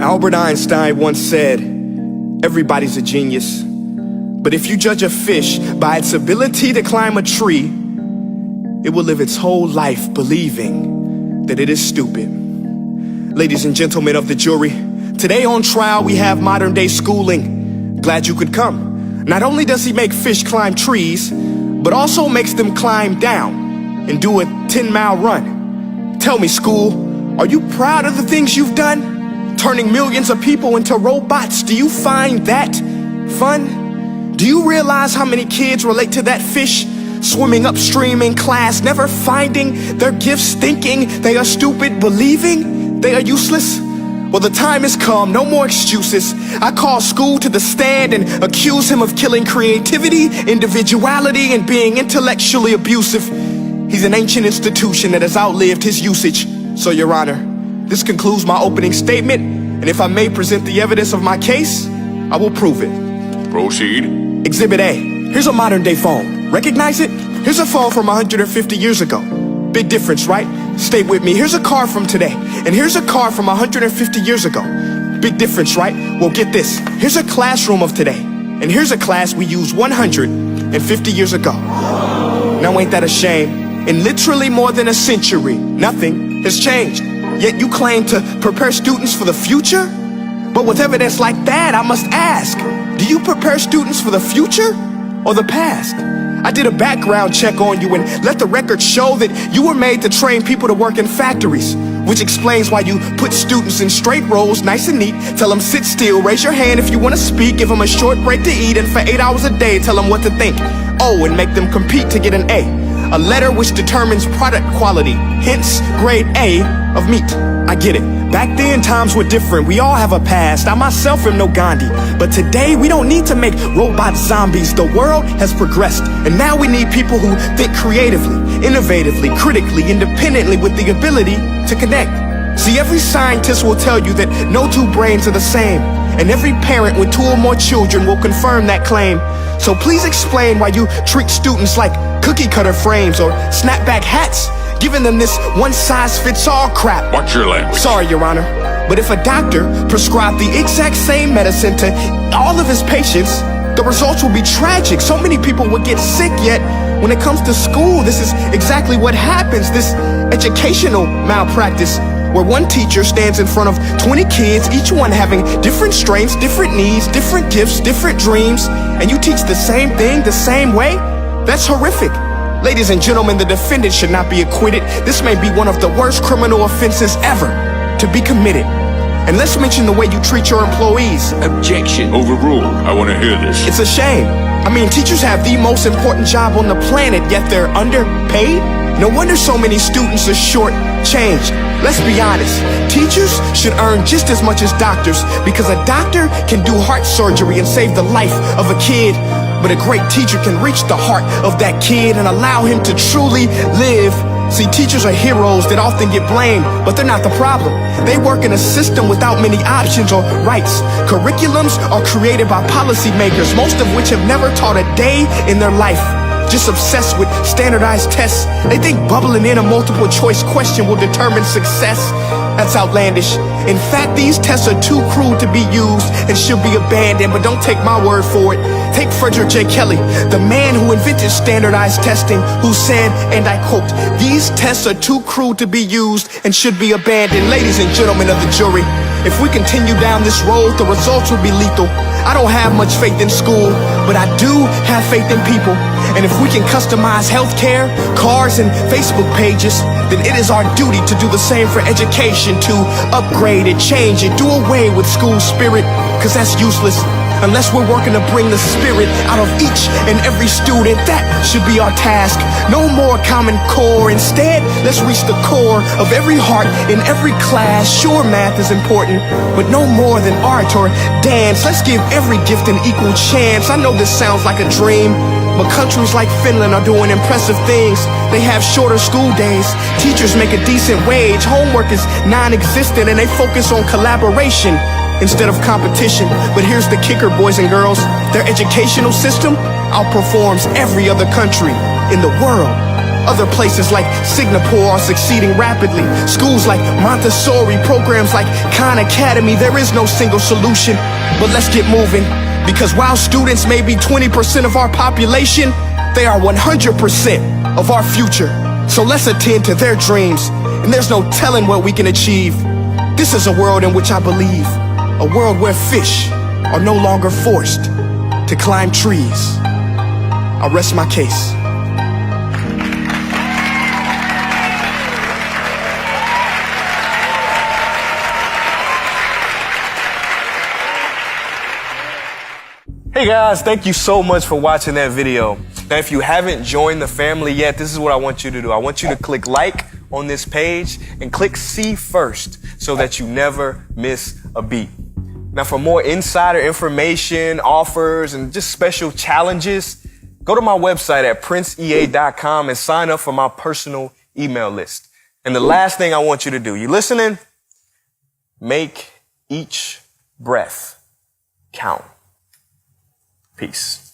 Albert Einstein once said, everybody's a genius, but if you judge a fish by its ability to climb a tree, it will live its whole life believing that it is stupid. Ladies and gentlemen of the jury, today on trial we have modern day schooling. Glad you could come. Not only does he make fish climb trees, but also makes them climb down and do a 10-mile run. Tell me, school, are you proud of the things you've done? Turning millions of people into robots, do you find that fun? Do you realize how many kids relate to that fish swimming upstream in class, never finding their gifts, thinking they are stupid, believing they are useless? Well, the time has come, no more excuses. I call school to the stand and accuse him of killing creativity, individuality, and being intellectually abusive. He's an ancient institution that has outlived his usage. So, Your Honor, this concludes my opening statement, and if I may present the evidence of my case, I will prove it. Proceed. Exhibit A. Here's a modern day phone. Recognize it? Here's a phone from 150 years ago. Big difference, right? Stay with me. Here's a car from today, and here's a car from 150 years ago. Big difference, right? Well, get this. Here's a classroom of today, and here's a class we used 150 years ago. Now ain't that a shame? In literally more than a century, nothing has changed. Yet you claim to prepare students for the future? But with evidence like that, I must ask, do you prepare students for the future or the past? I did a background check on you and let the record show that you were made to train people to work in factories, which explains why you put students in straight rows, nice and neat, tell them sit still, raise your hand if you want to speak, give them a short break to eat, and for 8 hours a day, tell them what to think. Oh, and make them compete to get an A letter which determines product quality, hence grade A of meat. I get it. Back then, times were different. We all have a past. I myself am no Gandhi. But today, we don't need to make robot zombies. The world has progressed. And now we need people who think creatively, innovatively, critically, independently, with the ability to connect. See, every scientist will tell you that no two brains are the same. And every parent with 2 or more children will confirm that claim. So please explain why you treat students like cookie cutter frames or snapback hats, giving them this one-size-fits-all crap. Watch your language. Sorry, Your Honor, but if a doctor prescribed the exact same medicine to all of his patients, the results will be tragic. So many people would get sick, yet when it comes to school, this is exactly what happens. This educational malpractice, where one teacher stands in front of 20 kids, each one having different strengths, different needs, different gifts, different dreams, and you teach the same thing the same way? That's horrific. Ladies and gentlemen, the defendant should not be acquitted. This may be one of the worst criminal offenses ever to be committed. And let's mention the way you treat your employees. Objection. Overruled. I want to hear this. It's a shame. I mean, teachers have the most important job on the planet, yet they're underpaid? No wonder so many students are short-changed. Let's be honest, teachers should earn just as much as doctors, because a doctor can do heart surgery and save the life of a kid, but a great teacher can reach the heart of that kid and allow him to truly live. See, teachers are heroes that often get blamed, but they're not the problem. They work in a system without many options or rights. Curriculums are created by policymakers, most of which have never taught a day in their life. Just obsessed with standardized tests. They think bubbling in a multiple choice question will determine success. That's outlandish. In fact, these tests are too crude to be used and should be abandoned, but don't take my word for it. Take Frederick J. Kelly, the man who invented standardized testing, who said, and I quote, "These tests are too crude to be used and should be abandoned." Ladies and gentlemen of the jury, if we continue down this road, the results will be lethal. I don't have much faith in school, but I do have faith in people. And if we can customize healthcare, cars, and Facebook pages, then it is our duty to do the same for education, to upgrade it, change it, do away with school spirit, because that's useless. Unless we're working to bring the spirit out of each and every student, that should be our task. No more Common Core. Instead, let's reach the core of every heart in every class. Sure, math is important, but no more than art or dance. Let's give every gift an equal chance. I know this sounds like a dream, but countries like Finland are doing impressive things. They have shorter school days. Teachers make a decent wage. Homework is non-existent, and they focus on collaboration instead of competition. But here's the kicker, boys and girls. Their educational system outperforms every other country in the world. Other places like Singapore are succeeding rapidly. Schools like Montessori, programs like Khan Academy, there is no single solution. But let's get moving, because while students may be 20% of our population, they are 100% of our future. So let's attend to their dreams, and there's no telling what we can achieve. This is a world in which I believe, a world where fish are no longer forced to climb trees. I rest my case. Hey guys, thank you so much for watching that video. Now, if you haven't joined the family yet, this is what I want you to do. I want you to click like on this page and click see first so that you never miss a beat. Now, for more insider information, offers, and just special challenges, go to my website at princeea.com and sign up for my personal email list. And the last thing I want you to do, you listening? Make each breath count. Peace.